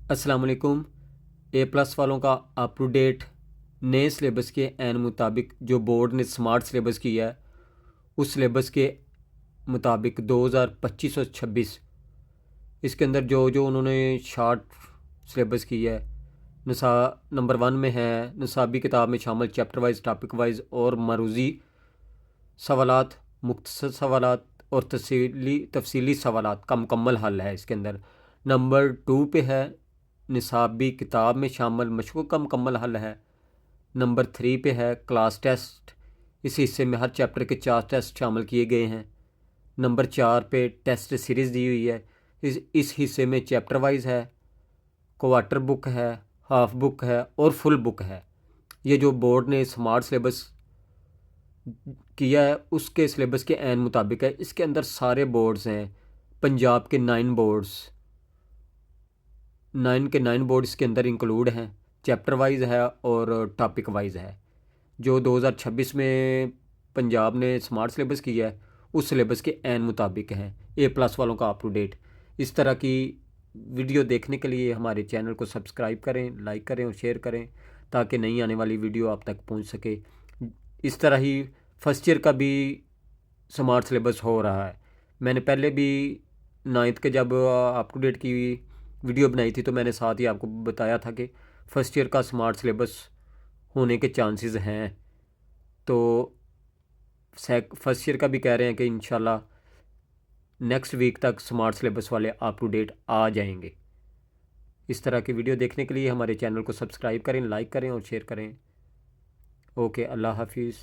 अस्सलाम वालेकुम। ए प्लस वालों का अप टू डेट नए सिलेबस के ऐन मुताबिक जो बोर्ड ने स्मार्ट सिलेबस किया है उस सिलेबस के मुताबिक 2025 और 26 इसके अंदर जो जो उन्होंने शार्ट सिलेबस किया है। नसा नंबर 1 में है निसाबी किताब में शामिल चैप्टर वाइज टॉपिक वाइज और मरूजी सवालात, मुख्तसर सवालात और तफसीली तफसीली सवालात का मुकम्मल हल है। इसके अंदर नंबर 2 पे है निसाबी किताब में शामिल मशक़ों का मुकम्मल हल है। नंबर 3 पे है क्लास टेस्ट। इस हिस्से में हर चैप्टर के 4 टेस्ट शामिल किए गए हैं। नंबर 4 पे टेस्ट सीरीज़ दी हुई है। इस हिस्से में चैप्टर वाइज है, क्वार्टर बुक है, हाफ बुक है और फुल बुक है। ये जो बोर्ड ने स्मार्ट सिलेबस किया है उसके सिलेबस के ऐन मुताबिक है। इसके अंदर सारे बोर्ड्स हैं, पंजाब के 9 बोर्ड्स, 9 बोर्ड इसके अंदर इंक्लूड हैं। चैप्टर वाइज है और टॉपिक वाइज है। जो 2026 में पंजाब ने स्मार्ट सिलेबस किया है उस सिलेबस के ऐन मुताबिक है। ए प्लस वालों का अप टू डेट। इस तरह की वीडियो देखने के लिए हमारे चैनल को सब्सक्राइब करें, लाइक करें और शेयर करें ताकि नई आने वाली वीडियो आप तक पहुंच सके। इस तरह ही फर्स्ट ईयर का भी स्मार्ट सिलेबस हो रहा है। मैंने पहले भी 9th के जब अप टू डेट की वीडियो बनाई थी तो मैंने साथ ही आपको बताया था कि फर्स्ट ईयर का स्मार्ट सिलेबस होने के चांसेस हैं। तो फर्स्ट ईयर का भी कह रहे हैं कि इंशाल्लाह नेक्स्ट वीक तक स्मार्ट सिलेबस वाले अप टू डेट आ जाएंगे। इस तरह की वीडियो देखने के लिए हमारे चैनल को सब्सक्राइब करें, लाइक करें और शेयर करें। ओके, अल्लाह हाफिज़।